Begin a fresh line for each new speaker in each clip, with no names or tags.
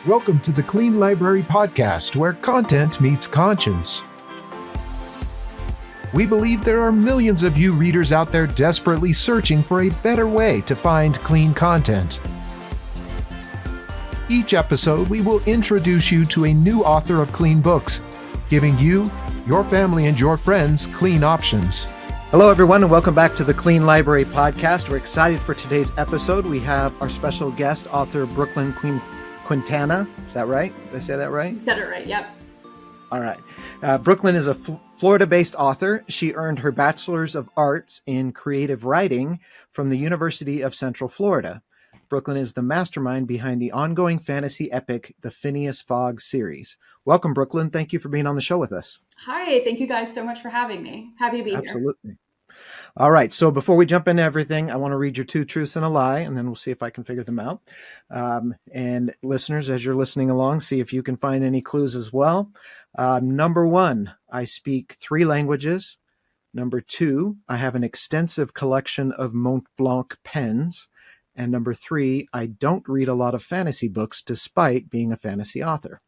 Welcome to the Clean Library Podcast, where content meets conscience. We believe there are millions of you readers out there desperately searching for a better way to find clean content. Each episode, we will introduce you to a new author of clean books, giving you, your family, and your friends clean options.
Hello, everyone, and welcome back to the Clean Library Podcast. We're excited for today's episode. We have our special guest, author Brooklyn Quintana. Is that right? Did I say that right?
You said it right, yep.
All right. Brooklyn is a Florida-based author. She earned her Bachelor's of Arts in Creative Writing from the University of Central Florida. Brooklyn is the mastermind behind the ongoing fantasy epic, the Phineas Fogg series. Welcome, Brooklyn. Thank you for being on the show with us.
Hi, thank you guys so much for having me. Happy to be here.
Absolutely. All right. So before we jump into everything, I want to read your two truths and a lie, and then we'll see if I can figure them out. And listeners, as you're listening along, see if you can find any clues as well. Number one, I speak 3 languages. Number 2, I have an extensive collection of Mont Blanc pens. And number 3, I don't read a lot of fantasy books despite being a fantasy author.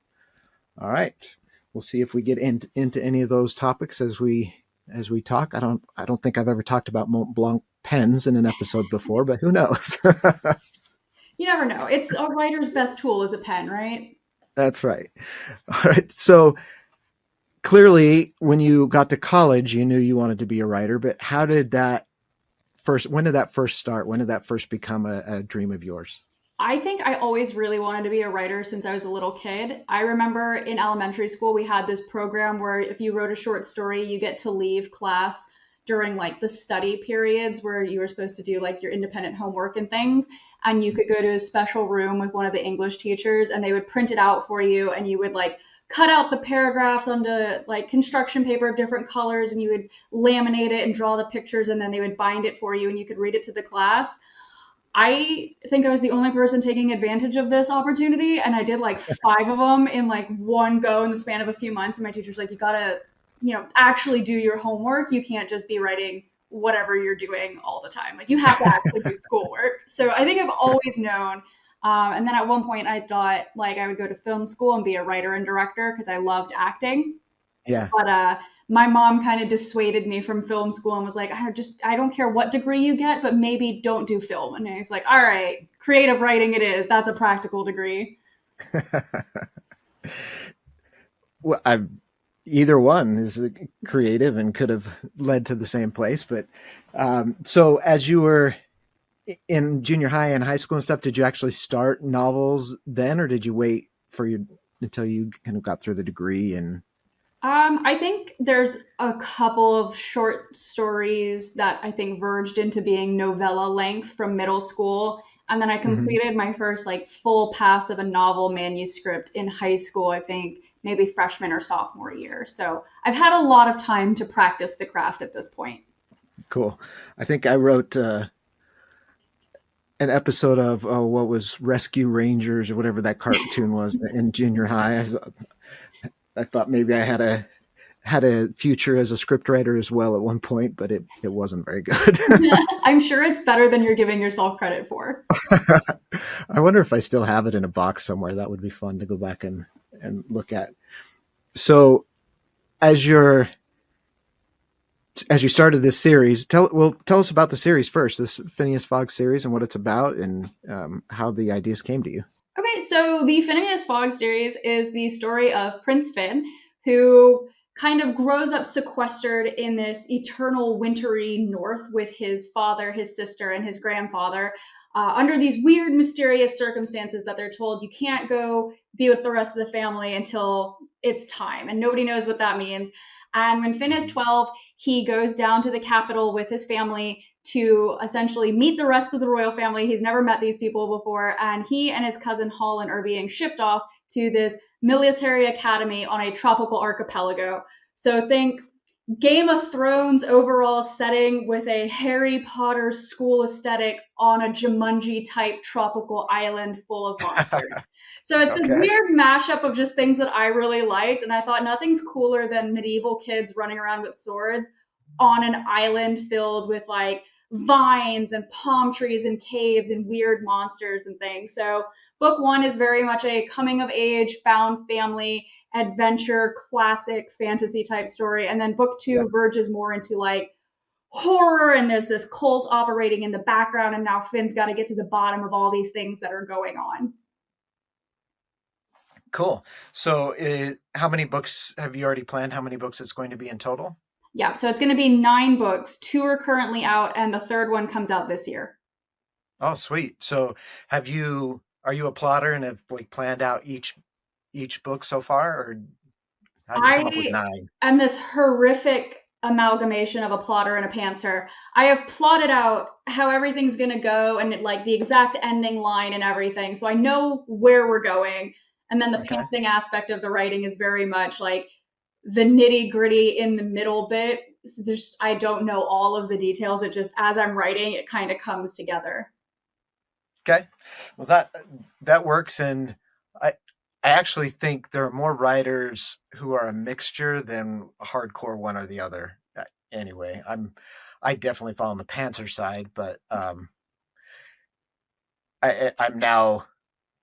All right. We'll see if we get into any of those topics as we talk. I don't think I've ever talked about Mont Blanc pens in an episode before, but who knows?
You never know. It's a writer's best tool is a pen, right?
That's right. All right. So clearly when you got to college, you knew you wanted to be a writer, but when did that first start? When did that first become a dream of yours?
I think I always really wanted to be a writer since I was a little kid. I remember in elementary school, we had this program where if you wrote a short story, you get to leave class during like the study periods where you were supposed to do like your independent homework and things. And you could go to a special room with one of the English teachers and they would print it out for you and you would like cut out the paragraphs onto like construction paper of different colors and you would laminate it and draw the pictures and then they would bind it for you and you could read it to the class. I think I was the only person taking advantage of this opportunity and I did like 5 of them in like one go in the span of a few months. And my teacher's like, you gotta, actually do your homework. You can't just be writing whatever you're doing all the time. Like you have to actually do schoolwork. So I think I've always known. And then at one point I thought like I would go to film school and be a writer and director because I loved acting.
Yeah.
But my mom kind of dissuaded me from film school and was like, I don't care what degree you get, but maybe don't do film. And I was like, all right, creative writing it is. That's a practical degree.
Well, either one is creative and could have led to the same place. But so as you were in junior high and high school and stuff, did you actually start novels then, or did you wait until you kind of got through the degree? And
I think there's a couple of short stories that I think verged into being novella length from middle school. And then I completed my first like full pass of a novel manuscript in high school, I think maybe freshman or sophomore year. So I've had a lot of time to practice the craft at this point. Cool.
I think I wrote an episode of what was Rescue Rangers or whatever that cartoon was in junior high. I thought maybe I had a future as a scriptwriter as well at one point, but it wasn't very good.
I'm sure it's better than you're giving yourself credit for.
I wonder if I still have it in a box somewhere. That would be fun to go back and look at. So as you started this series, tell us about the series first, this Phineas Fogg series and what it's about and how the ideas came to you.
Okay, so the Phineas Fogg series is the story of Prince Finn, who kind of grows up sequestered in this eternal wintry north with his father, his sister, and his grandfather, under these weird, mysterious circumstances that they're told you can't go be with the rest of the family until it's time, and nobody knows what that means. And when Finn is 12, he goes down to the capital with his family to essentially meet the rest of the royal family. He's never met these people before, and he and his cousin Holland are being shipped off to this military academy on a tropical archipelago. So think Game of Thrones overall setting with a Harry Potter school aesthetic on a Jumanji type tropical island full of monsters. So it's this weird mashup of just things that I really liked. And I thought nothing's cooler than medieval kids running around with swords on an island filled with like vines and palm trees and caves and weird monsters and things. So book one is very much a coming of age, found family, adventure, classic fantasy type story. And then book
Yeah.
two verges more into like horror, and there's this cult operating in the background, and now Finn's got to get to the bottom of all these things that are going on.
Cool. So, how many books have you already planned? How many books it's going to be in total?
Yeah, so it's going to be 9 books. 2 are currently out, and the third one comes out this year.
Oh, sweet. So, are you a plotter and have like planned out each book so far, or how'd you come up with
I
9?
am this horrific amalgamation of a plotter and a pantser. I have plotted out how everything's going to go and like the exact ending line and everything. So I know where we're going. And then the
Okay.
pantsing aspect of the writing is very much like the nitty gritty in the middle bit. So I don't know all of the details. It just, as I'm writing, it kind of comes together.
Okay. Well, that works, and I I actually think there are more writers who are a mixture than a hardcore one or the other. Anyway, I definitely fall on the Panther side, but I'm now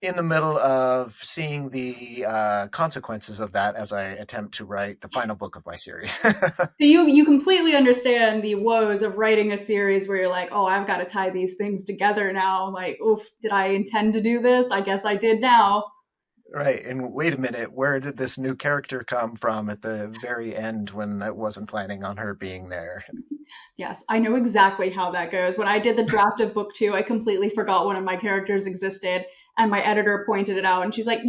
in the middle of seeing the consequences of that as I attempt to write the final book of my series.
So you completely understand the woes of writing a series where you're like, oh, I've got to tie these things together now. Like, oof, did I intend to do this? I guess I did now.
Right. And wait a minute, where did this new character come from at the very end when I wasn't planning on her being there?
Yes, I know exactly how that goes. When I did the draft of book two, I completely forgot one of my characters existed, and my editor pointed it out, and she's like,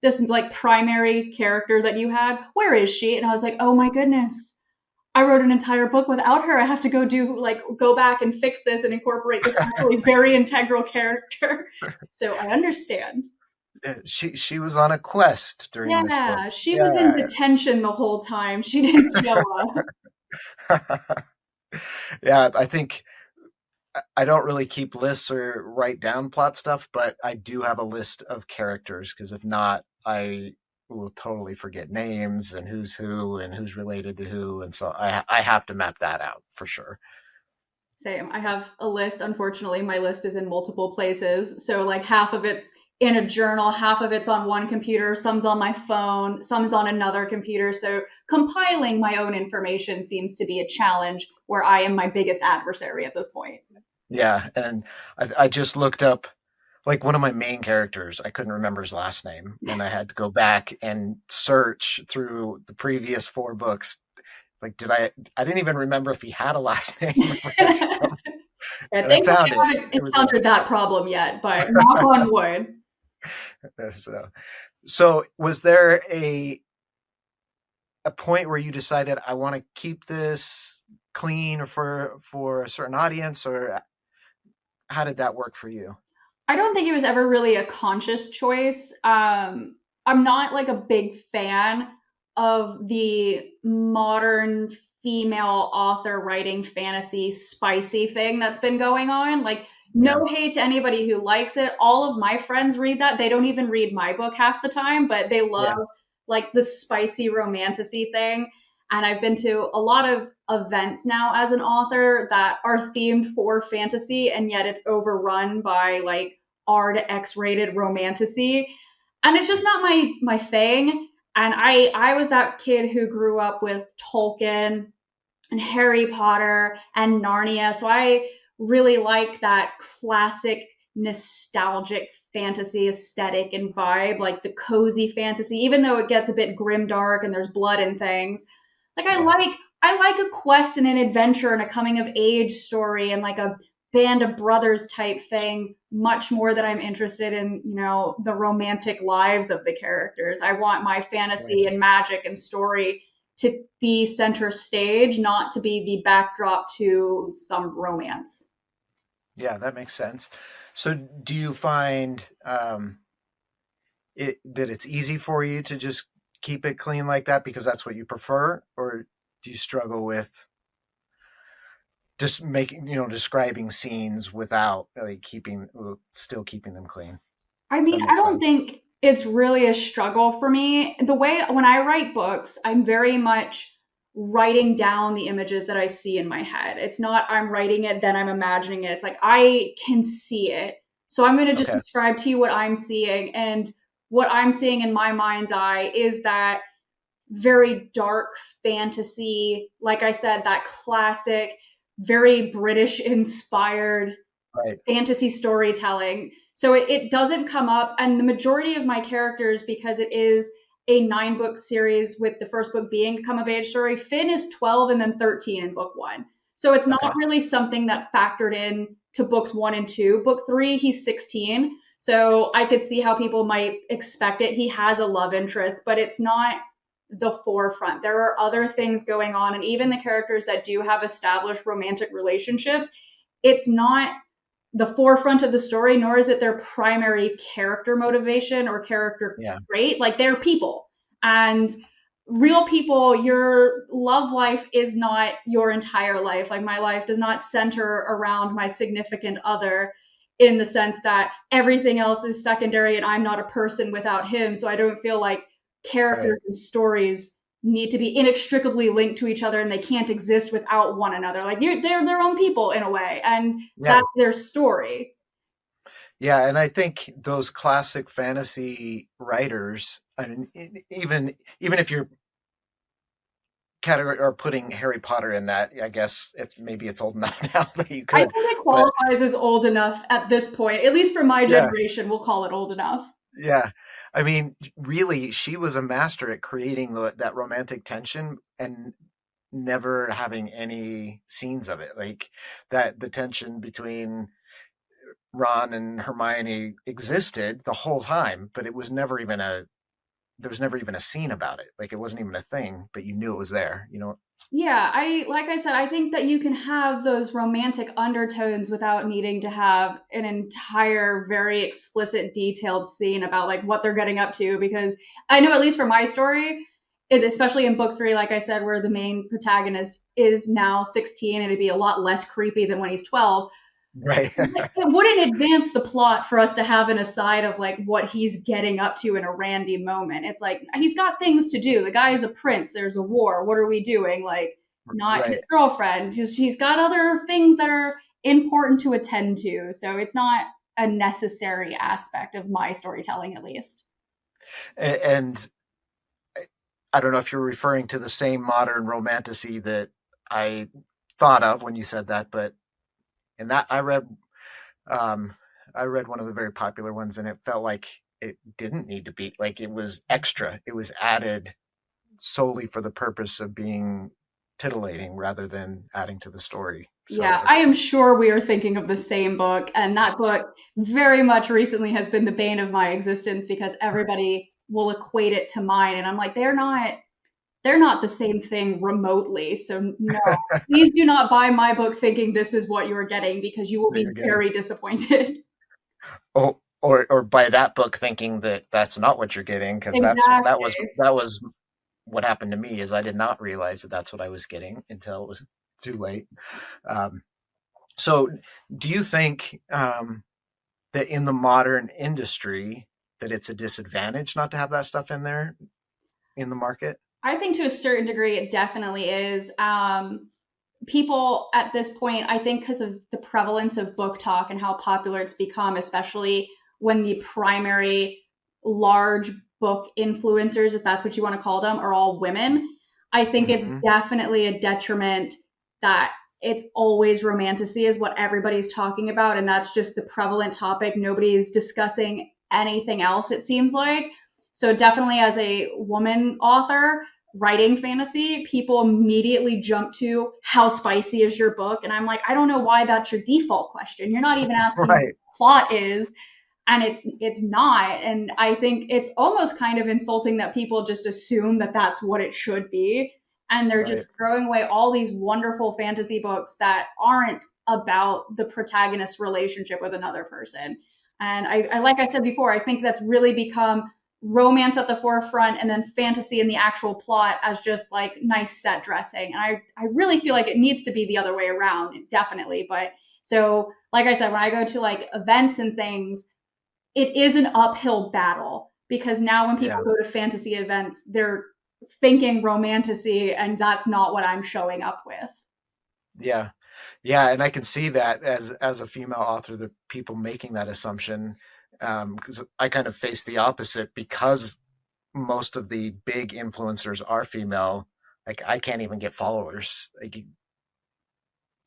this like primary character that you had, where is she? And I was like, oh my goodness, I wrote an entire book without her. I have to go back and fix this and incorporate this actually very integral character. So I understand.
She was on a quest during this book.
Yeah, she was in
Yeah.
detention the whole time. She didn't show up.
Yeah, I think I don't really keep lists or write down plot stuff, but I do have a list of characters because if not, I will totally forget names and who's who and who's related to who, and so I have to map that out for sure.
Same. I have a list. Unfortunately, my list is in multiple places. So, like, half of it's in a journal, half of it's on one computer, some's on my phone, some's on another computer. So, compiling my own information seems to be a challenge where I am my biggest adversary at this point.
Yeah, and I just looked up like one of my main characters. I couldn't remember his last name, and I had to go back and search through the previous 4 books. Like, I didn't even remember if he had a last name.
I
And I
think I
found it.
haven't
It was there.
encountered that problem yet, but knock on wood.
So was there a point where you decided I want to keep this clean for a certain audience, or how did that work for you?
I don't think it was ever really a conscious choice. I'm not like a big fan of the modern female author writing fantasy spicy thing that's been going on. Like,
Yeah,
no hate to anybody who likes it. All of my friends read that. They don't even read my book half the time, but they love
yeah,
like the spicy romanticy thing. And I've been to a lot of events now as an author that are themed for fantasy, and yet it's overrun by like R to X rated romantasy. And it's just not my thing. And I was that kid who grew up with Tolkien and Harry Potter and Narnia. So I really like that classic nostalgic fantasy aesthetic and vibe, like the cozy fantasy, even though it gets a bit grim dark and there's blood and things. Like
yeah.
I like a quest and an adventure and a coming of age story and like a band of brothers type thing much more than I'm interested in, the romantic lives of the characters. I want my fantasy
Right.
and magic and story to be center stage, not to be the backdrop to some romance.
Yeah, that makes sense. So do you find that it's easy for you to just keep it clean like that because that's what you prefer, or do you struggle with just describing scenes without like still keeping them clean?
I
Does
mean,
that
I
make
don't
sense?
think it's really a struggle for me. The way when I write books, I'm very much writing down the images that I see in my head. It's not I'm writing it, then I'm imagining it. It's like I can see it. So I'm going to just
Okay.
describe to you what I'm seeing. And what I'm seeing in my mind's eye is that very dark fantasy, like I said, that classic, very British inspired
Right.
fantasy storytelling. So it doesn't come up, and the majority of my characters, because it is a 9 book series with the first book being a come of age story, Finn is 12 and then 13 in book one. So it's not
Okay.
really something that factored in to books 1 and 2. Book three, he's 16. So I could see how people might expect it. He has a love interest, but it's not the forefront. There are other things going on. And even the characters that do have established romantic relationships, it's not the forefront of the story, nor is it their primary character motivation or character
Yeah.
trait. Like they're people. And real people, your love life is not your entire life. Like my life does not center around my significant other in the sense that everything else is secondary and I'm not a person without him. So I don't feel like
Right.
characters and stories need to be inextricably linked to each other and they can't exist without one another. Like they're their own people in a way, and
Yeah.
that's their story.
Yeah, and I think those classic fantasy writers, I mean, even if you're category or putting Harry Potter in that, I guess it's old enough now that you
I
could.
think it
But
qualifies as old enough at this point, at least for my
yeah,
generation. We'll call it old enough.
yeah. I mean, really, she was a master at creating that romantic tension and never having any scenes of it. Like that, the tension between Ron and Hermione existed the whole time, but it was never even a there was never even a scene about it. Like it wasn't even a thing, but you knew it was there. You know?
Yeah, I like I said, I think that you can have those romantic undertones without needing to have an entire, very explicit, detailed scene about like what they're getting up to. Because I know, at least for my story, especially in book three, like I said, where the main protagonist is now 16, it'd be a lot less creepy than when he's 12.
Right.
It wouldn't advance the plot for us to have an aside of like what he's getting up to in a randy moment. It's like he's got things to do. The guy is a prince. There's a war. What are we doing? Like not his
Right.
girlfriend. She's got other things that are important to attend to. So it's not a necessary aspect of my storytelling, at least.
And I don't know if you're referring to the same modern romantasy that I thought of when you said that, but in that um, I read one of the very popular ones, and it felt like it didn't need to be like it was extra. It was added solely for the purpose of being titillating rather than adding to the story. So
Yeah, I am sure we are thinking of the same book, and that book very much recently has been the bane of my existence because everybody will equate it to mine, and I'm like, they're not the same thing remotely. So no, please do not buy my book thinking this is what you're getting because you will
that
be
you're getting.
very disappointed.
Oh, or by that book thinking that that's not what you're getting, because
Exactly.
that was what happened to me is I did not realize that that's what I was getting until it was too late. Um, so, do you think that in the modern industry that it's a disadvantage not to have that stuff in there in the market?
I think to a certain degree it definitely is. People at this point, I think because of the prevalence of book talk and how popular it's become, especially when the primary large book influencers, if that's what you want to call them, are all women, I think it's
Hmm.
definitely a detriment that it's always romantasy is what everybody's talking about. And that's just the prevalent topic. Nobody's discussing anything else, it seems like. So, definitely as a woman author, writing fantasy, people immediately jump to how spicy is your book? And I'm like, I don't know why that's your default question. You're not even asking what
Right,
the plot is, and it's not. And I think it's almost kind of insulting that people just assume that that's what it should be, and they're
right.
just throwing away all these wonderful fantasy books that aren't about the protagonist's relationship with another person. And I like I said before, I think that's really become romance at the forefront and then fantasy in the actual plot as just like nice set dressing. And I really feel like it needs to be the other way around, definitely. But so, like I said, when I go to like events and things, it is an uphill battle because now when people
Yeah,
go to fantasy events, they're thinking romantasy, and that's not what I'm showing up with.
yeah. Yeah, and I can see that as a female author, the people making that assumption, because I kind of face the opposite because most of the big influencers are female. Like I can't even get followers. Like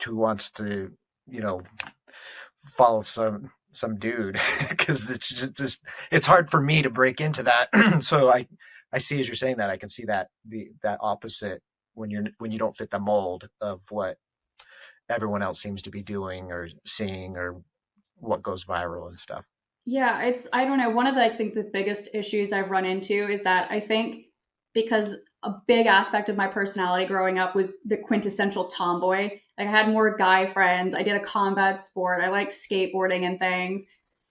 who wants to, you know, follow some dude because it's just it's hard for me to break into that. So I see as you're saying that I can see that that opposite when you don't fit the mold of what everyone else seems to be doing or seeing or what goes viral and stuff.
Yeah, it's I don't know. One of the I think the biggest issues I've run into is that I think because a big aspect of my personality growing up was the quintessential tomboy. Like I had more guy friends. I did a combat sport. I liked skateboarding and things.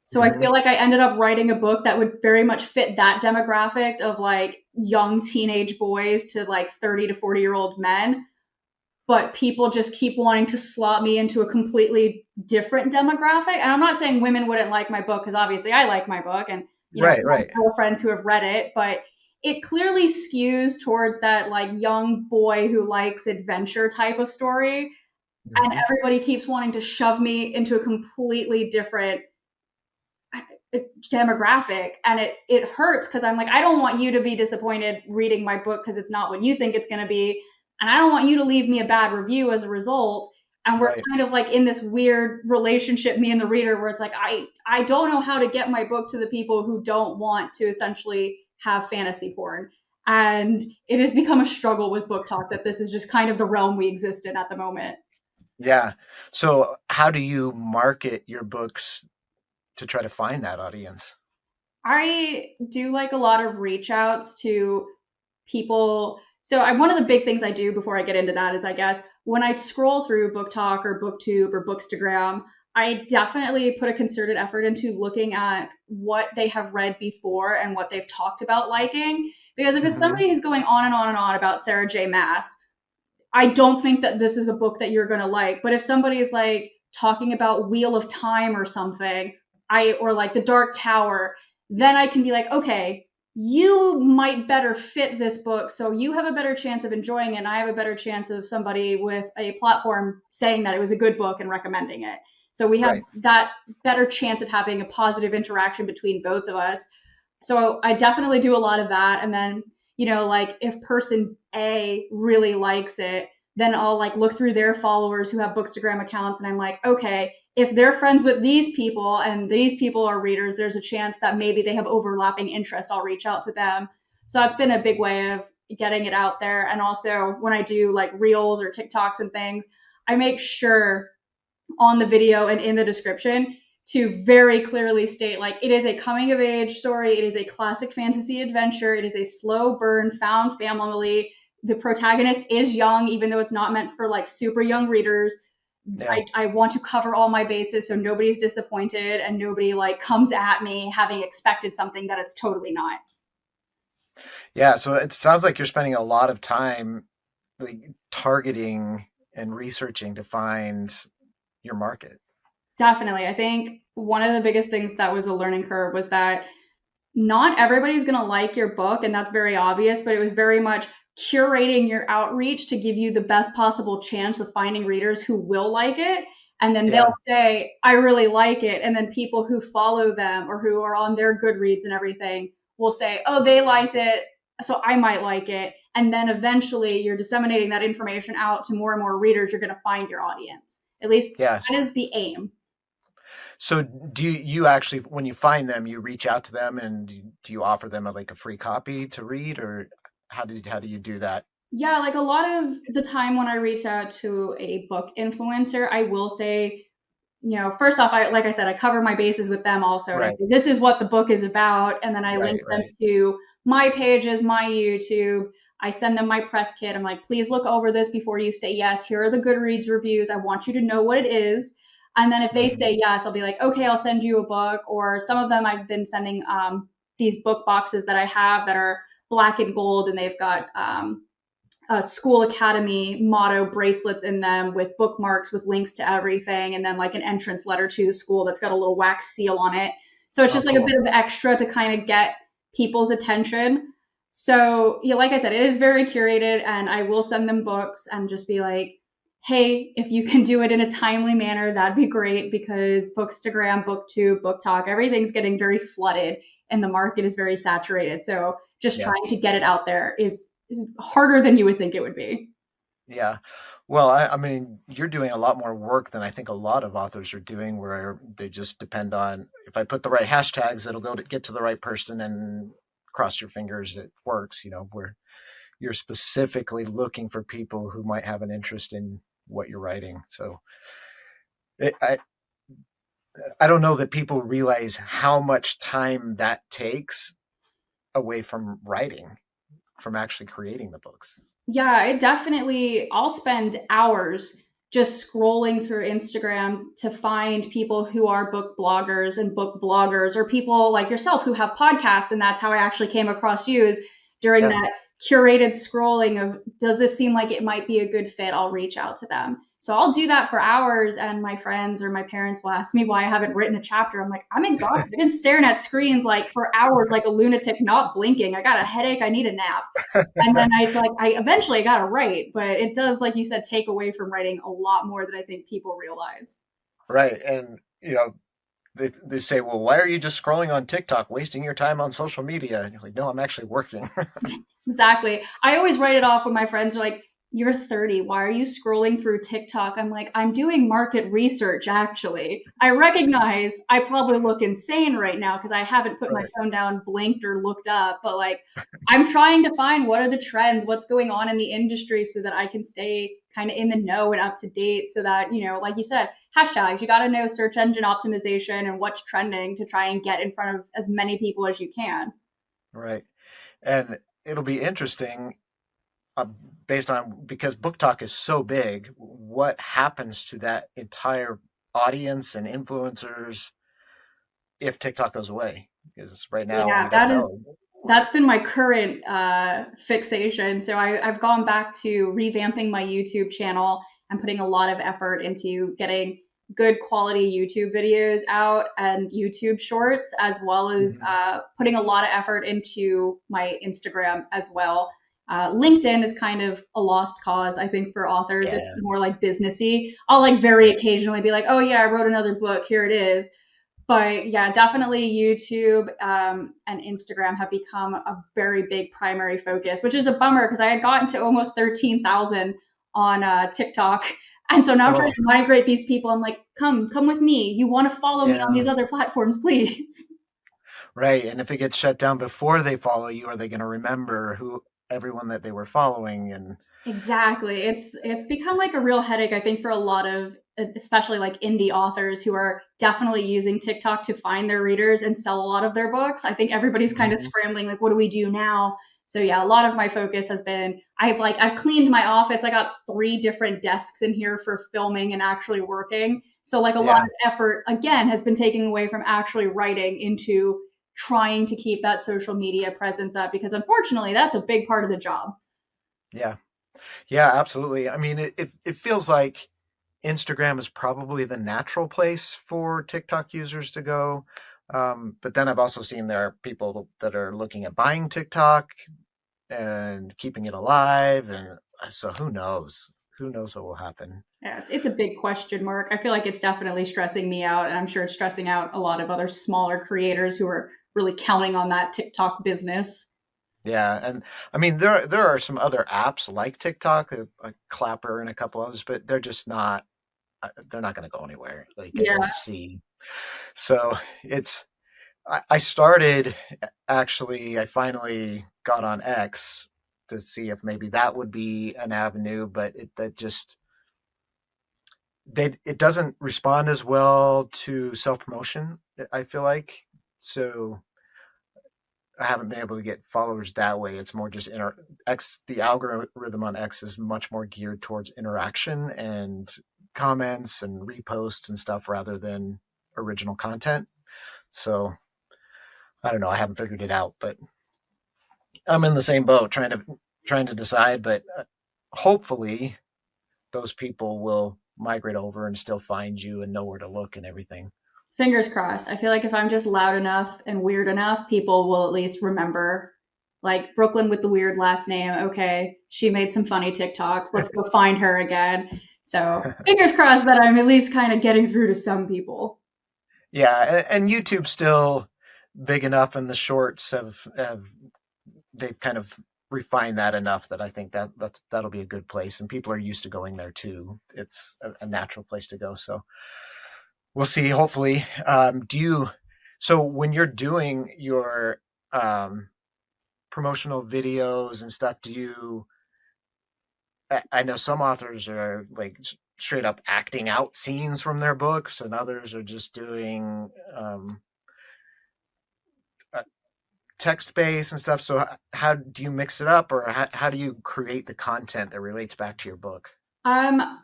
So I
Hmm.
feel like I ended up writing a book that would very much fit that demographic of like young teenage boys to like 30 to 40-year-old men, but people just keep wanting to slot me into a completely different demographic. And I'm not saying women wouldn't like my book because obviously I like my book and
Right,
I have
right.
girlfriends who have read it, but it clearly skews towards that like young boy who likes adventure type of story. And
Hmm.
everybody keeps wanting to shove me into a completely different demographic, and it hurts because I'm like, I don't want you to be disappointed reading my book because it's not what you think it's going to be, and I don't want you to leave me a bad review as a result. And we're
Right.
kind of like in this weird relationship, me and the reader, where it's like I don't know how to get my book to the people who don't want to essentially have fantasy porn. And it has become a struggle with book talk that this is just kind of the realm we exist in at the moment.
Yeah. So how do you market your books to try to find that audience?
I do like a lot of reach outs to people. So one of the big things I do before I get into that is I guess when I scroll through Book Talk or BookTube or Bookstagram, I definitely put a concerted effort into looking at what they have read before and what they've talked about liking. Because if it's
Hmm.
somebody who's going on and on and on about Sarah J. Maas, I don't think that this is a book that you're going to like. But if somebody is like talking about Wheel of Time or something, or like The Dark Tower, then I can be like, okay, you might better fit this book, so you have a better chance of enjoying it, and I have a better chance of somebody with a platform saying that it was a good book and recommending it. So we have
Right.
that better chance of having a positive interaction between both of us. So I definitely do a lot of that. And then, like if person A really likes it, then I'll like look through their followers who have Bookstagram accounts and I'm like, okay, if they're friends with these people and these people are readers, there's a chance that maybe they have overlapping interests. I'll reach out to them. So that's been a big way of getting it out there. And also when I do like reels or TikToks and things, I make sure on the video and in the description to very clearly state like it is a coming of age story, it is a classic fantasy adventure, it is a slow burn found family. The protagonist is young, even though it's not meant for like super young readers.
Yeah.
I want to cover all my bases so nobody's disappointed and nobody like comes at me having expected something that it's totally not.
Yeah. So it sounds like you're spending a lot of time like targeting and researching to find your market.
Definitely. I think one of the biggest things that was a learning curve was that not everybody's going to like your book, and that's very obvious, but it was very much curating your outreach to give you the best possible chance of finding readers who will like it. And then they'll
Yeah.
say, I really like it. And then people who follow them or who are on their Goodreads and everything will say, oh, they liked it, so I might like it. And then eventually you're disseminating that information out to more and more readers. You're going to find your audience. At least
Yeah.
that is the aim.
So do you actually, when you find them, you reach out to them and do you offer them like a free copy to read, or how do you do that?
Yeah, like a lot of the time when I reach out to a book influencer, I will say, first off, like I said, I cover my bases with them also, and I
Right.
say this is what the book is about, and then I link
Right.
them
Right.
to my pages, my YouTube. I send them my press kit. I'm like, please look over this before you say yes. Here are the Goodreads reviews. I want you to know what it is. And then if they
Hmm.
say yes, I'll be like, okay, I'll send you a book. Or some of them I've been sending these book boxes that I have that are black and gold, and they've got school academy motto bracelets in them with bookmarks with links to everything, and then like an entrance letter to the school that's got a little wax seal on it. So it's
Oh,
just like a
cool.
bit of extra to kind of get people's attention. So yeah, like I said, it is very curated, and I will send them books and just be like, hey, if you can do it in a timely manner, that'd be great because Bookstagram, BookTube, BookTok, everything's getting very flooded and the market is very saturated. So just
Yeah.
trying to get it out there is harder than you would think it would be.
Yeah. Well, I mean, you're doing a lot more work than I think a lot of authors are doing, where they just depend on if I put the right hashtags, it'll go to get to the right person and cross your fingers it works, where you're specifically looking for people who might have an interest in what you're writing. So it, I don't know that people realize how much time that takes away from writing, from actually creating the books.
Yeah, it definitely, I'll spend hours just scrolling through Instagram to find people who are book bloggers and book bloggers or people like yourself who have podcasts. And that's how I actually came across you is during
Yeah.
that curated scrolling of, does this seem like it might be a good fit? I'll reach out to them. So I'll do that for hours, and my friends or my parents will ask me why I haven't written a chapter. I'm like, I'm exhausted. I've been staring at screens like for hours, like a lunatic, not blinking. I got a headache. I need a nap. And then I eventually got it right, but it does, like you said, take away from writing a lot more than I think people realize.
Right. And, they say, well, why are you just scrolling on TikTok, wasting your time on social media? And you're like, no, I'm actually working.
Exactly. I always write it off when my friends are like, you're 30. Why are you scrolling through TikTok? I'm like, I'm doing market research, actually. I recognize I probably look insane right now because I haven't put my
Right.
phone down, blinked, or looked up, but like, I'm trying to find what are the trends, what's going on in the industry so that I can stay kind of in the know and up to date so that, like you said, hashtags, you got to know search engine optimization and what's trending to try and get in front of as many people as you can.
Right. And it'll be interesting uh, based on because Book Talk is so big, what happens to that entire audience and influencers if TikTok goes away? Because right now
Yeah,
we don't know.
that's been my current fixation. So I've gone back to revamping my YouTube channel and putting a lot of effort into getting good quality YouTube videos out and YouTube shorts, as well as
Mhm.
putting a lot of effort into my Instagram as well. LinkedIn is kind of a lost cause, I think, for authors. It's
Yeah.
more like businessy. I'll like very occasionally be like, oh yeah, I wrote another book. Here it is, but yeah, definitely YouTube and Instagram have become a very big primary focus, which is a bummer because I had gotten to almost 13,000 on TikTok. And so now I'm trying
Oh,
to migrate these people. I'm like, come with me. You want to follow me on
yeah.
these other platforms, please.
Right. And if it gets shut down before they follow you, are they going to remember who everyone that they were following? And
Exactly. It's become like a real headache, I think, for a lot of especially like indie authors who are definitely using TikTok to find their readers and sell a lot of their books. I think everybody's kind of
Mhm.
scrambling, like, what do we do now? So yeah, a lot of my focus has been I've cleaned my office. I got 3 different desks in here for filming and actually working. So like a lot
Yeah.
of effort again has been taken away from actually writing into trying to keep that social media presence up because unfortunately that's a big part of the job.
Yeah. Yeah, absolutely. I mean, it feels like Instagram is probably the natural place for TikTok users to go. But then I've also seen there are people that are looking at buying TikTok and keeping it alive. And so who knows? Who knows what will happen?
Yeah, it's a big question mark. I feel like it's definitely stressing me out, and I'm sure it's stressing out a lot of other smaller creators who are really counting on that TikTok business.
Yeah, and I mean there are some other apps like TikTok, like Clapper and a couple others, but they're just not. They're not going to go anywhere. Like I
Yeah,
don't see. So it's I started actually, I finally got on X to see if maybe that would be an avenue, but that just it doesn't respond as well to self promotion. I feel like so I haven't been able to get followers that way. It's more just X. The algorithm on X is much more geared towards interaction and comments and reposts and stuff rather than original content. So I don't know. I haven't figured it out, but I'm in the same boat trying to decide. But hopefully, those people will migrate over and still find you and know where to look and everything.
fingers crossed. I feel like if I'm just loud enough and weird enough, people will at least remember. Like Brooklyn with the weird last name. Okay, she made some funny TikToks. Let's go find her again. So fingers crossed that I'm at least kind of getting through to some people.
Yeah, and YouTube's still big enough, and the shorts have they've kind of refined that enough that I think that'll be a good place, and people are used to going there too. It's a natural place to go. So we'll see. Hopefully, do you? So when you're doing your um, promotional videos and stuff, do you? I know some authors are like straight up acting out scenes from their books, and others are just doing uh, text based and stuff. So how do you mix it up, or how do you create the content that relates back to your book?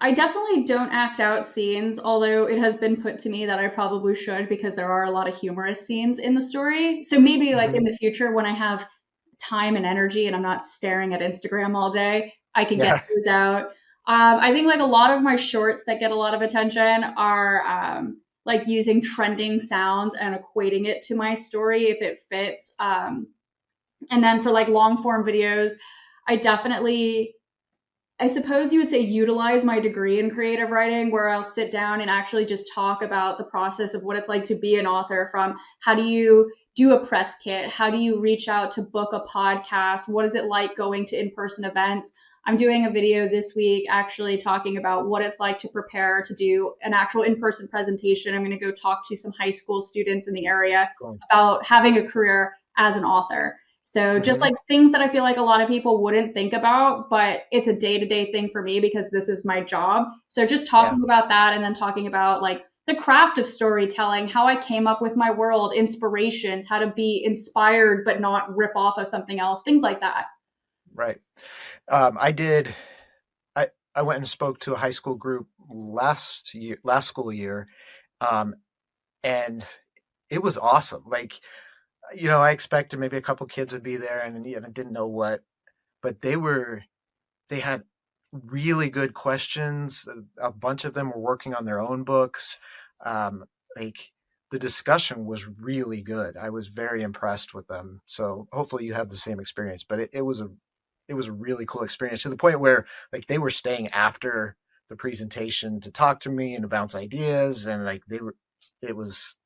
I definitely don't act out scenes, although it has been put to me that I probably should because there are a lot of humorous scenes in the story. So maybe like in
Hmm.
the future when I have time and energy and I'm not staring at Instagram all day, I can get
Yeah,
those out. I think like a lot of my shorts that get a lot of attention are like using trending sounds and equating it to my story if it fits. And then for like long form videos, I definitely I suppose you would say utilize my degree in creative writing, where I'll sit down and actually just talk about the process of what it's like to be an author from how do you do a press kit? How do you reach out to book a podcast? What is it like going to in person events? I'm doing a video this week actually talking about what it's like to prepare to do an actual in person presentation. I'm going to go talk to some high school students in the area
cool.
about having a career as an author. So just
Hmm.
like things that I feel like a lot of people wouldn't think about, but it's a day-to-day thing for me because this is my job. So just
Yeah,
talking about that and then talking about like the craft of storytelling, how I came up with my world, inspirations, how to be inspired but not rip off of something else, things like that.
right. I did. I I went and spoke to a high school group last school year, um, and it was awesome. Like, I expected maybe a couple kids would be there, and I didn't know what, but they had really good questions. A bunch of them were working on their own books. Um, like the discussion was really good. I was very impressed with them. So hopefully you have the same experience. But it was a really cool experience to the point where like they were staying after the presentation to talk to me and to bounce ideas, and like they were. It was,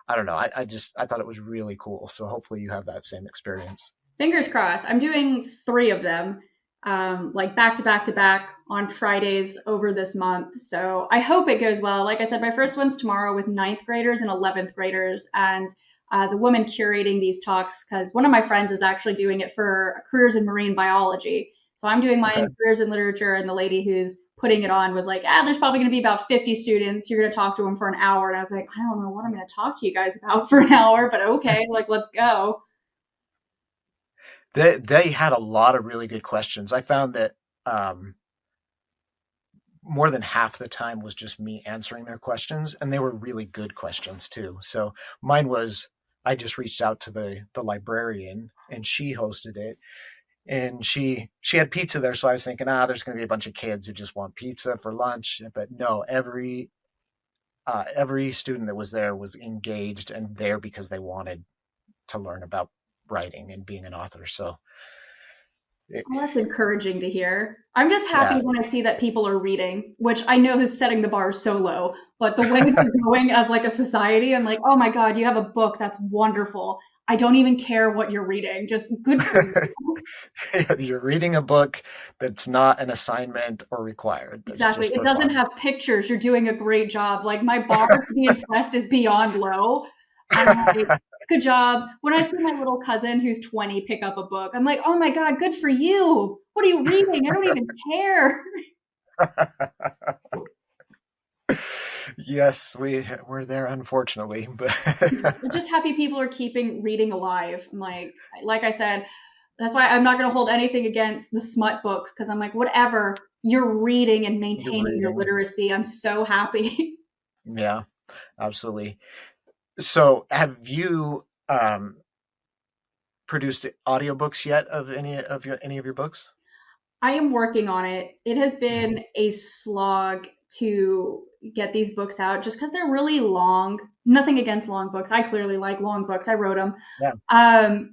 I don't know. I thought it was really cool. So hopefully you have that same experience.
Fingers crossed. I'm doing 3 of them, like back to back to back on Fridays over this month. So I hope it goes well. Like I said, my first one's tomorrow with ninth graders and 11th graders. And the woman curating these talks, because one of my friends is actually doing it for careers in marine biology. So I'm doing mine
Okay.
in careers in literature, and the lady who's putting it on was like, there's probably going to be about 50 students. You're going to talk to them for an hour. And I was like, I don't know what I'm going to talk to you guys about for an hour, but okay, like, let's go.
They had a lot of really good questions. I found that um, more than half the time was just me answering their questions, and they were really good questions too. So mine was, I just reached out to the librarian, and she hosted it, and she had pizza there. So I was thinking, there's going to be a bunch of kids who just want pizza for lunch, but no, every student that was there was engaged and there because they wanted to learn about writing and being an author. So it,
Well, that's encouraging to hear. I'm just happy
yeah.
when I see that people are reading, which I know is setting the bar so low. But the way we're going as like a society, I'm like, oh my God, you have a book. That's wonderful. I don't even care what you're reading. Just good for you.
You're reading a book that's not an assignment or required. That's
Exactly.
just
It
for
doesn't
fun.
have pictures. You're doing a great job. Like my bar to be impressed is beyond low. And I'm like, good job. When I see my little cousin who's 20 pick up a book, I'm like, oh my God, good for you. What are you reading? I don't even care.
Yes, we're there, unfortunately, but
I'm just happy people are keeping reading alive. I'm like I said, that's why I'm not going to hold anything against the smut books because I'm like, whatever, you're reading and
you're
maintaining your
reading.
literacy. I'm so happy.
Yeah, absolutely. So, have you produced audiobooks yet of any of your books?
I am working on it. It has
Mhm.
been a slog to get these books out just because they're really long. Nothing against long books. I clearly like long books. I wrote them.
Yeah.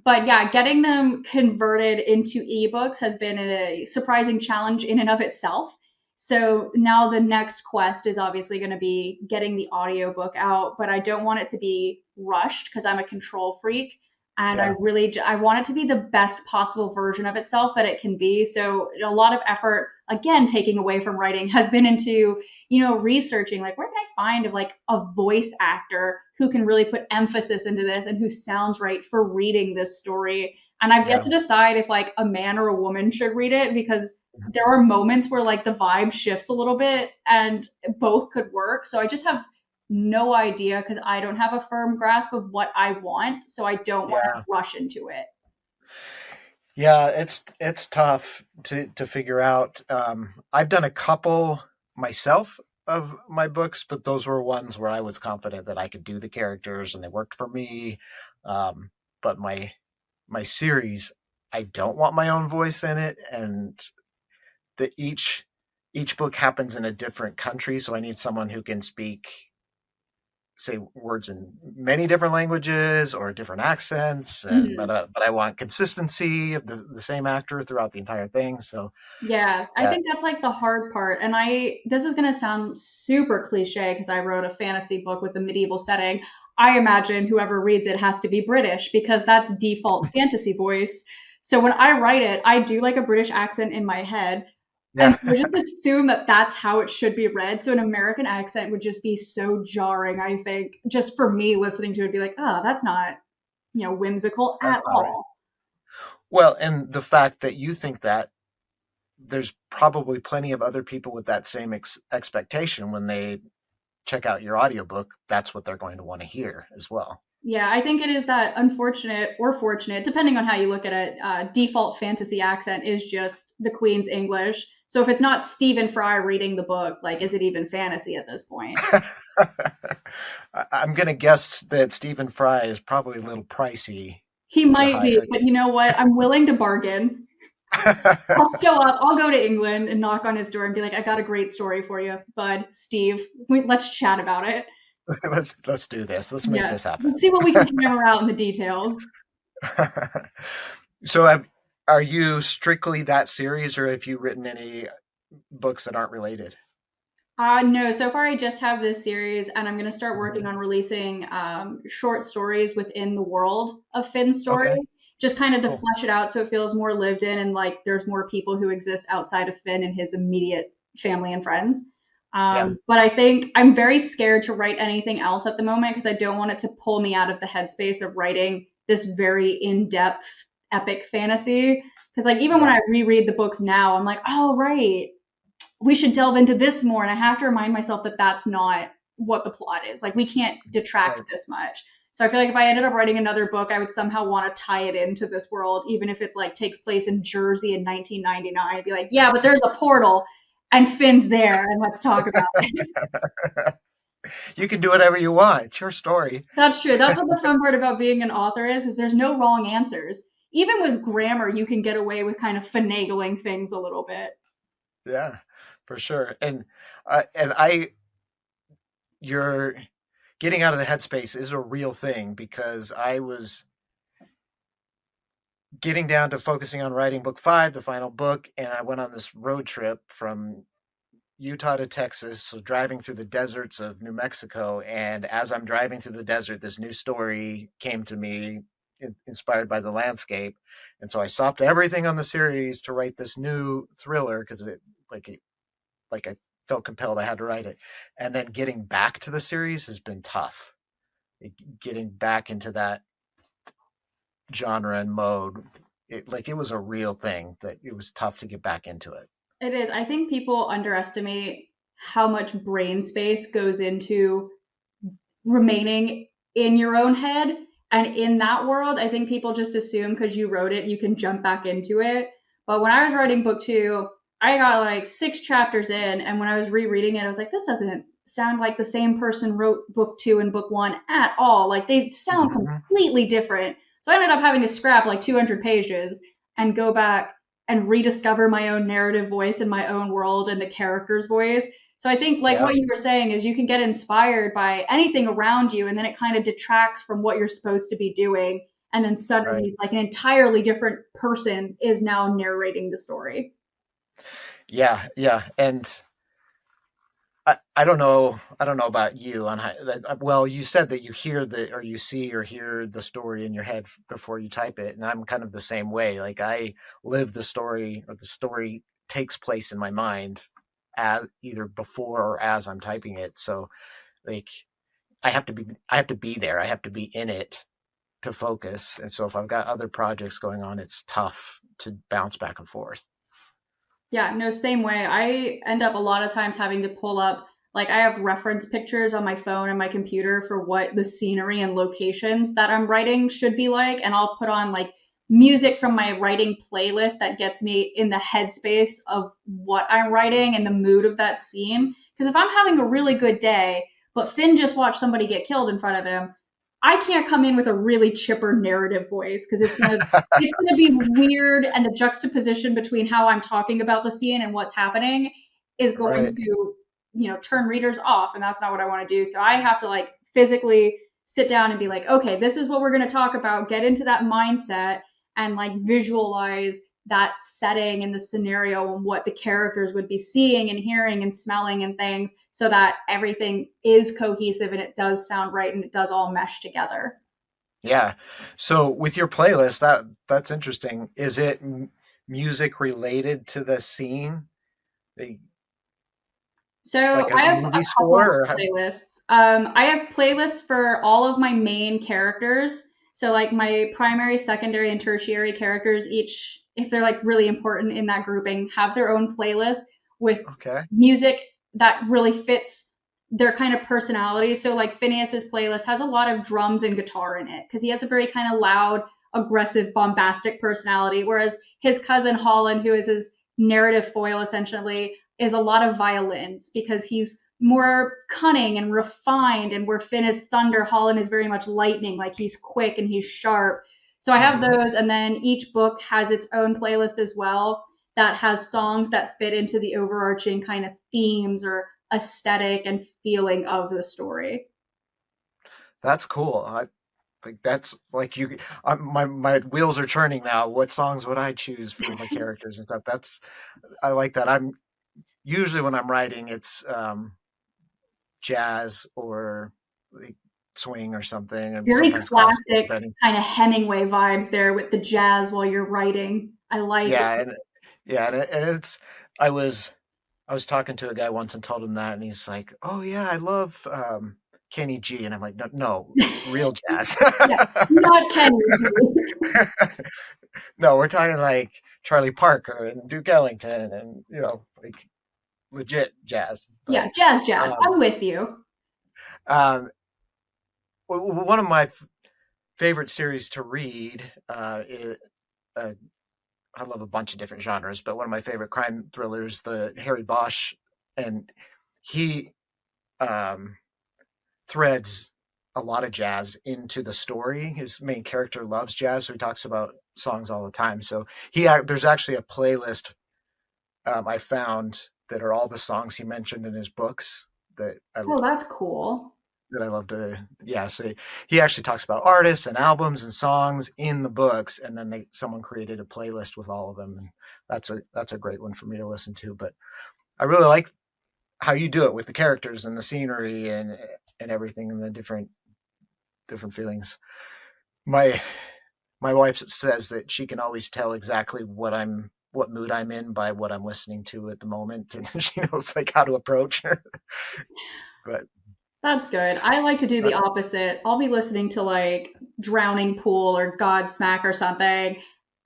But yeah, getting them converted into ebooks has been a surprising challenge in and of itself. So now the next quest is obviously going to be getting the audiobook out, but I don't want it to be rushed because I'm a control freak. And
Yeah.
I want it to be the best possible version of itself that it can be. So a lot of effort, again, taking away from writing, has been into, researching like where can I find like a voice actor who can really put emphasis into this and who sounds right for reading this story. And I've yet
Yeah.
to decide if like a man or a woman should read it, because there are moments where like the vibe shifts a little bit and both could work. So I just have no idea because I don't have a firm grasp of what I want. So I don't want to
Yeah.
rush into it.
Yeah, it's tough to figure out. I've done a couple myself of my books, but those were ones where I was confident that I could do the characters and they worked for me. But my series, I don't want my own voice in it, and the each book happens in a different country, so I need someone who can speak, say, words in many different languages or different accents, and
Mhm.
but I want consistency of the same actor throughout the entire thing. So
Yeah, I
yeah.
think that's like the hard part. And this is going to sound super cliche because I wrote a fantasy book with a medieval setting. I imagine whoever reads it has to be British because that's default fantasy voice. So when I write it, I do like a British accent in my head. And
Yeah.
so I just assume that that's how it should be read. So an American accent would just be so jarring, I think, just for me listening to it, be like, oh, that's not, whimsical
That's
at
not right.
all.
Well, and the fact that you think that, there's probably plenty of other people with that same expectation when they check out your audiobook, that's what they're going to want to hear as well.
Yeah, I think it is that unfortunate or fortunate, depending on how you look at it, default fantasy accent is just the Queen's English. So if it's not Stephen Fry reading the book, like, is it even fantasy at this point?
I'm going to guess that Stephen Fry is probably a little pricey
He
to
might be,
hire.
but you know what? I'm willing to bargain. I'll show up. I'll go to England and knock on his door and be like, "I got a great story for you, bud, Steve. Let's chat about it."
Let's do this. Let's make
Yeah,
this happen.
let's see what we can hammer out in the details.
So, are you strictly that series, or have you written any books that aren't related?
No, so far I just have this series, and I'm going to start
Mhm.
working on releasing short stories within the world of Finn's story,
Okay,
just kind of to
cool.
flesh it out so it feels more lived in and like there's more people who exist outside of Finn and his immediate family and friends.
Yeah,
But I think I'm very scared to write anything else at the moment because I don't want it to pull me out of the headspace of writing this very in-depth epic fantasy. Because like even when
yeah,
I reread the books now, I'm like, oh right, we should delve into this more. And I have to remind myself that that's not what the plot is. Like, we can't detract
right.
this much. So I feel like if I ended up writing another book, I would somehow want to tie it into this world, even if it like takes place in Jersey in 1999. I'd be like, yeah, but there's a portal and Finn's there, and let's talk about it.
You can do whatever you want. It's your story.
That's true. That's what the fun part about being an author is there's no wrong answers. Even with grammar, you can get away with kind of finagling things a little bit.
Yeah, for sure. And you're getting out of the headspace is a real thing, because I was getting down to focusing on writing book 5, the final book, and I went on this road trip from Utah to Texas, so driving through the deserts of New Mexico. And as I'm driving through the desert, this new story came to me, inspired by the landscape. And so I stopped everything on the series to write this new thriller, because like I felt compelled I had to write it. And then getting back to the series has been tough. Getting back into that genre and mode, it was a real thing that it was tough to get back into it.
It is. I think people underestimate how much brain space goes into remaining in your own head and in that world. I think people just assume because you wrote it, you can jump back into it. But when I was writing book 2, I got like 6 chapters in, and when I was rereading it, I was like, this doesn't sound like the same person wrote book 2 and book 1 at all. Like they sound
Mhm.
completely different. So I ended up having to scrap like 200 pages and go back and rediscover my own narrative voice and my own world and the character's voice. So I think like
Yeah,
what you were saying is you can get inspired by anything around you and then it kind of detracts from what you're supposed to be doing. And then suddenly
right.
it's like an entirely different person is now narrating the story.
Yeah, yeah. And I don't know. I don't know about you on how. Well, you said that you hear or you see or hear the story in your head before you type it, and I'm kind of the same way. Like I live the story, or the story takes place in my mind, as either before or as I'm typing it. So like I have to be there. I have to be in it to focus. And so if I've got other projects going on, it's tough to bounce back and forth.
Yeah, no, same way. I end up a lot of times having to pull up, like, I have reference pictures on my phone and my computer for what the scenery and locations that I'm writing should be like. And I'll put on like music from my writing playlist that gets me in the headspace of what I'm writing and the mood of that scene. Because if I'm having a really good day, but Finn just watched somebody get killed in front of him, I can't come in with a really chipper narrative voice because it's gonna be weird, and the juxtaposition between how I'm talking about the scene and what's happening is going
Right.
to, turn readers off, and that's not what I want to do. So I have to like physically sit down and be like, okay, this is what we're going to talk about. Get into that mindset and like visualize that setting and the scenario and what the characters would be seeing and hearing and smelling and things so that everything is cohesive and it does sound right and it does all mesh together.
Yeah. So with your playlist, that's interesting. Is it music related to the scene? They-
So
Like a
I have a
movie
couple
score or how,
playlists. I have playlists for all of my main characters. So like my primary, secondary, and tertiary characters, each, if they're like really important in that grouping, have their own playlist with
okay.
music that really fits their kind of personality. So like Phineas's playlist has a lot of drums and guitar in it because he has a very kind of loud, aggressive, bombastic personality. Whereas his cousin Holland, who is his narrative foil essentially, is a lot of violins because he's more cunning and refined. And where Finn is thunder, Holland is very much lightning, like he's quick and he's sharp. So I have
Hmm.
those, and then each book has its own playlist as well that has songs that fit into the overarching kind of themes or aesthetic and feeling of the story.
That's cool. I like that's like you. My wheels are turning now. What songs would I choose for my characters and stuff? That's I like that. I'm usually when I'm writing, it's jazz or like swing or something, and
Very
sometimes classical,
classic
depending.
kind of Hemingway vibes there with the jazz while you're writing. I like it.
Yeah, and yeah, and it's I was I was talking to a guy once and told him that, and he's like, "Oh yeah, I love Kenny G," and I'm like, "No, no, real jazz."
Yeah, not Kenny G.
No, we're talking like Charlie Parker and Duke Ellington, and like legit jazz. But
Yeah, jazz, jazz.
um,
I'm with you.
um, one of my favorite series to read uh, I love a bunch of different genres, but one of my favorite crime thrillers, the Harry Bosch, and he um, threads a lot of jazz into the story. His main character loves jazz, so he talks about songs all the time. So there's actually a playlist I found that are all the songs he mentioned in his books that I
Oh, that's cool.
that I love to. Yeah, so he actually talks about artists and albums and songs in the books, and then someone created a playlist with all of them, and that's a great one for me to listen to. But I really like how you do it with the characters and the scenery and everything and the different feelings. My my wife says that she can always tell exactly what mood I'm in by what I'm listening to at the moment, and she knows like how to approach. But
That's good. I like to do
uh,
the opposite. I'll be listening to like Drowning Pool or Godsmack or something,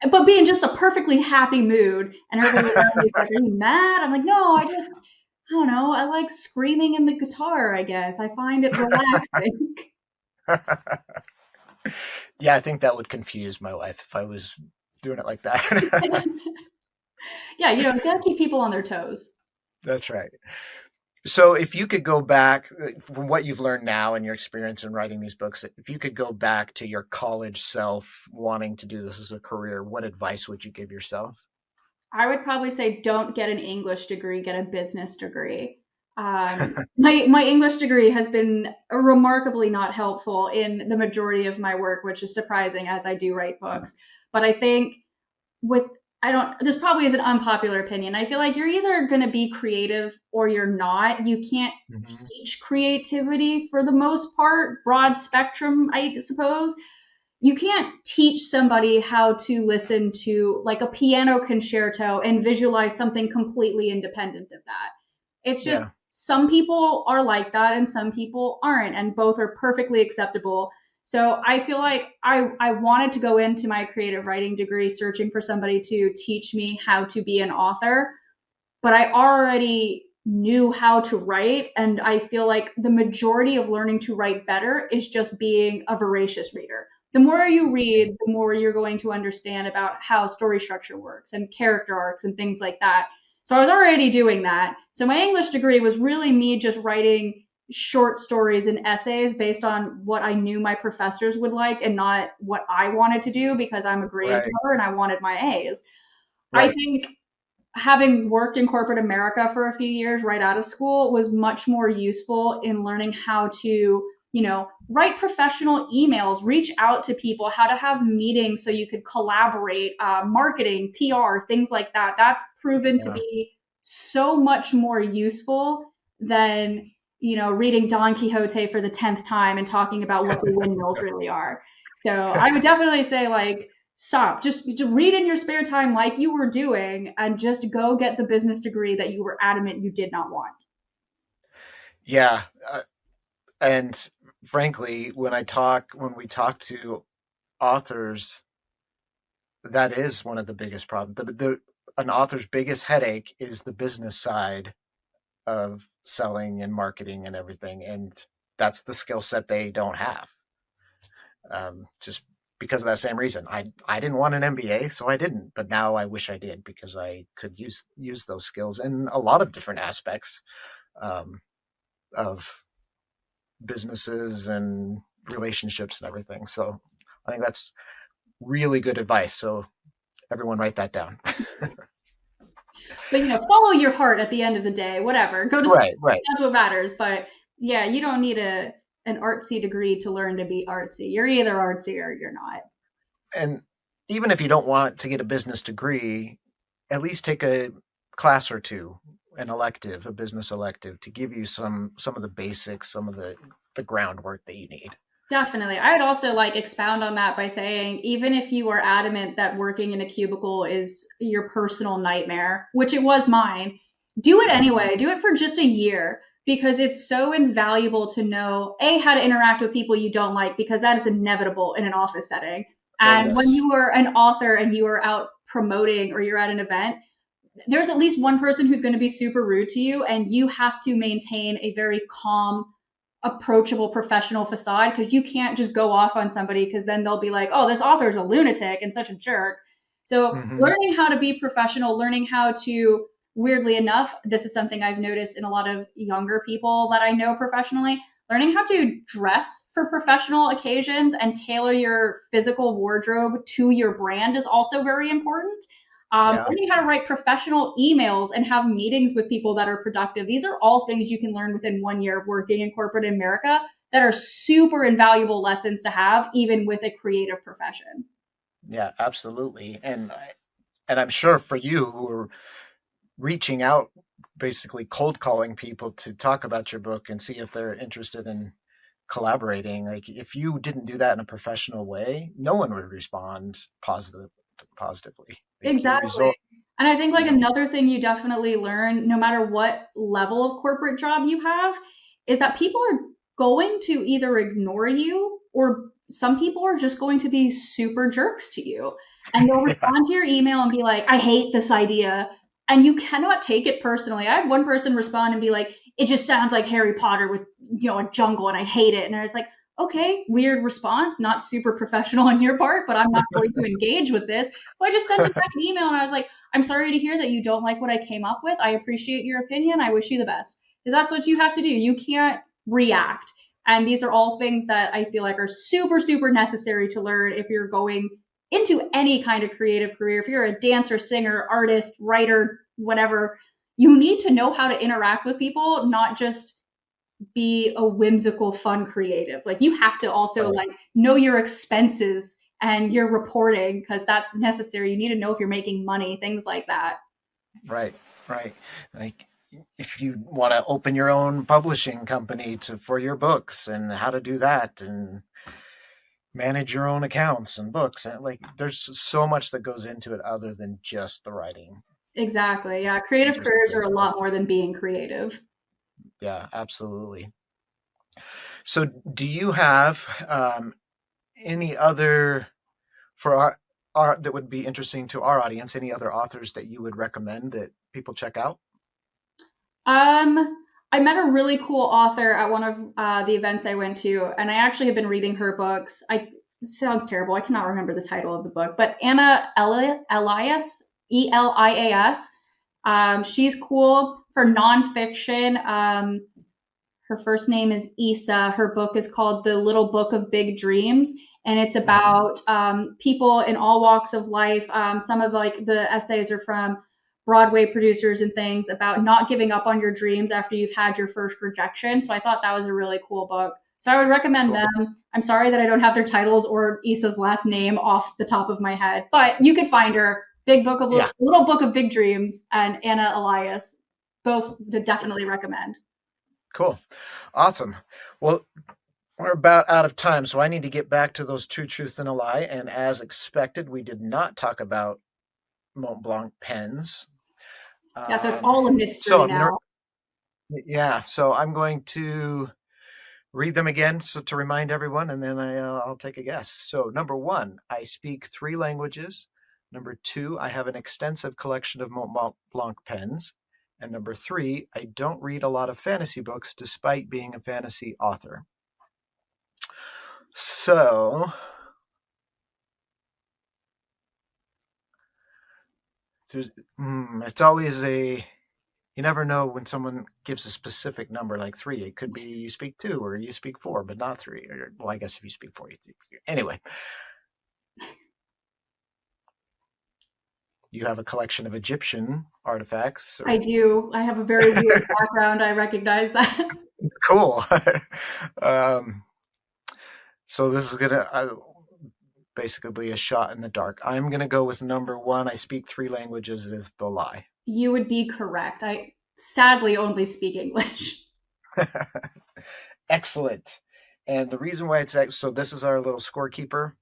but be in just a perfectly happy mood. And everybody around me is like, "Are you mad?" I'm like, "No, I don't know. I like screaming in the guitar, I guess. I find it relaxing."
yeah, I think that would confuse my wife if I was doing it like that.
Yeah, you gotta keep people on their toes.
That's right. So, if you could go back from what you've learned now and your experience in writing these books, if you could go back to your college self wanting to do this as a career, what advice would you give yourself?
I would probably say don't get an English degree, get a business degree. My English degree has been remarkably not helpful in the majority of my work, which is surprising as I do write books. But I think with this probably is an unpopular opinion. I feel like you're either going to be creative or you're not. You can't
Mhm.
teach creativity for the most part, broad spectrum, I suppose. You can't teach somebody how to listen to like a piano concerto and visualize something completely independent of that. It's just
Yeah.
some people are like that and some people aren't, and both are perfectly acceptable. So I feel like I wanted to go into my creative writing degree searching for somebody to teach me how to be an author, but I already knew how to write. And I feel like the majority of learning to write better is just being a voracious reader. The more you read, the more you're going to understand about how story structure works and character arcs and things like that. So I was already doing that. So my English degree was really me just writing short stories and essays based on what I knew my professors would like and not what I wanted to do because I'm a grade
Right.
lover and I wanted my A's. I
Right.
think having worked in corporate America for a few years right out of school was much more useful in learning how to, write professional emails, reach out to people, how to have meetings so you could collaborate, marketing, PR, things like that. That's proven to
Yeah.
be so much more useful than, reading Don Quixote for the 10th time and talking about what the windmills really are. So I would definitely say, like, stop. Just read in your spare time like you were doing and just go get the business degree that you were adamant you did not want.
Yeah. And frankly, when we talk to authors, that is one of the biggest problems. An author's biggest headache is the business side of selling and marketing and everything, and that's the skill set they don't have. Just because of that same reason, I didn't want an MBA, so I didn't. But now I wish I did because I could use those skills in a lot of different aspects um, of businesses and relationships and everything. So I think that's really good advice. So everyone write that down.
But follow your heart at the end of the day. Whatever, go to school.
Right, right.
That's what matters. But yeah, you don't need an artsy degree to learn to be artsy. You're either artsy or you're not.
And even if you don't want to get a business degree, at least take a class or two, an elective, a business elective, to give you some of the basics, some of the groundwork that you need.
Definitely. I'd also like expound on that by saying, even if you are adamant that working in a cubicle is your personal nightmare, which it was mine, do it anyway. Do it for just a year because it's so invaluable to know A, how to interact with people you don't like, because that is inevitable in an office setting.
Oh
And when
yes.
you are an author and you are out promoting or you're at an event, there's at least one person who's going to be super rude to you, and you have to maintain a very calm, approachable professional facade because you can't just go off on somebody because then they'll be like, oh, this author is a lunatic and such a jerk. So
Hmm.
learning how to be professional, learning how to, weirdly enough, this is something I've noticed in a lot of younger people that I know professionally, learning how to dress for professional occasions and tailor your physical wardrobe to your brand is also very important.
Yeah.
Learning how to write professional emails and have meetings with people that are productive. These are all things you can learn within 1 year of working in corporate America that are super invaluable lessons to have, even with a creative profession.
Yeah, absolutely. And I'm sure for you who are reaching out, basically cold calling people to talk about your book and see if they're interested in collaborating, like if you didn't do that in a professional way, no one would respond positively. Like your
Exactly.
result,
And I think
you
like
know.
another thing you definitely learn, no matter what level of corporate job you have, is that people are going to either ignore you or some people are just going to be super jerks to you. And they'll
Yeah.
respond to your email and be like, I hate this idea. And you cannot take it personally. I had one person respond and be like, it just sounds like Harry Potter with, a jungle and I hate it. And I was like, okay, weird response, not super professional on your part, but I'm not going to engage with this. So I just sent him back an email and I was like, I'm sorry to hear that you don't like what I came up with. I appreciate your opinion. I wish you the best. Because that's what you have to do. You can't react. And these are all things that I feel like are super, super necessary to learn if you're going into any kind of creative career. If you're a dancer, singer, artist, writer, whatever, you need to know how to interact with people, not just be a whimsical, fun creative. Like you have to also
Right.
like know your expenses and you're reporting, because that's necessary. You need to know if you're making money, things like that.
Right, right. Like if you want to open your own publishing company for your books and how to do that and manage your own accounts and books, and like there's so much that goes into it other than just the writing.
Exactly. Yeah. Creative
Just the
careers are a
paper.
lot more than being creative.
Yeah, absolutely. So do you have any other for our that would be interesting to our audience, any other authors that you would recommend that people check out?
I met a really cool author at one of the events I went to, and I actually have been reading her books. Sounds terrible. I cannot remember the title of the book, but Elias, Elias. She's cool for nonfiction. Her first name is Issa. Her book is called The Little Book of Big Dreams, and it's
Mhm.
about people in all walks of life. Some of like the essays are from Broadway producers and things about not giving up on your dreams after you've had your first rejection. So I thought that was a really cool book. So I would recommend
Cool.
them. I'm sorry that I don't have their titles or Issa's last name off the top of my head, but you could find her.
Yeah,
Little Book of Big Dreams, and Anna Elias. Both to definitely recommend.
cool. Awesome. Well, we're about out of time, so I need to get back to those two truths and a lie. And as expected, we did not talk about Mont Blanc pens.
Yeah, so it's
Um,
all a
so
mystery now.
so I'm going to read them again so to remind everyone, and then I'll take a guess. So number one, I speak 3 languages. Number two, I have an extensive collection of Mont Blanc pens. And number three, I don't read a lot of fantasy books despite being a fantasy author. So it's always you never know when someone gives a specific number like three. It could be you speak two or you speak four, but not three. Or, well, I guess if you speak four, you speak three. Anyway, you have a collection of Egyptian artifacts.
I do. I have a very weird background. I recognize that.
It's cool. um, so this is gonna basically be a shot in the dark. I'm gonna go with number one. I speak 3 languages is the lie.
You would be correct. I sadly only speak English.
Excellent. And the reason why so this is our little scorekeeper.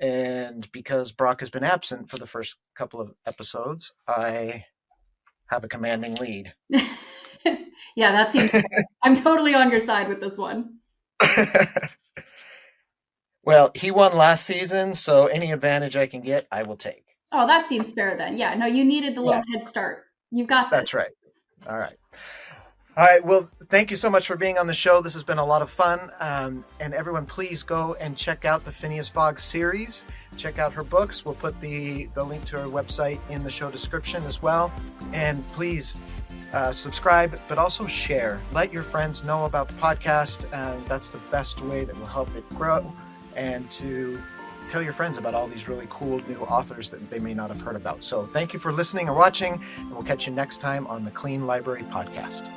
And because Brock has been absent for the first couple of episodes, I have a commanding lead.
Yeah, that seems fair. I'm totally on your side with this one.
Well, he won last season, so any advantage I can get, I will take.
Oh, that seems fair then. Yeah, no, you needed the
Yeah,
little head start. You got this.
that's right. All right. All right. Well, thank you so much for being on the show. This has been a lot of fun. And everyone, please go and check out the Phineas Fogg series. Check out her books. We'll put the link to her website in the show description as well. And please subscribe, but also share. Let your friends know about the podcast. That's the best way that will help it grow. And to tell your friends about all these really cool new authors that they may not have heard about. So thank you for listening or watching, and we'll catch you next time on the Clean Library Podcast.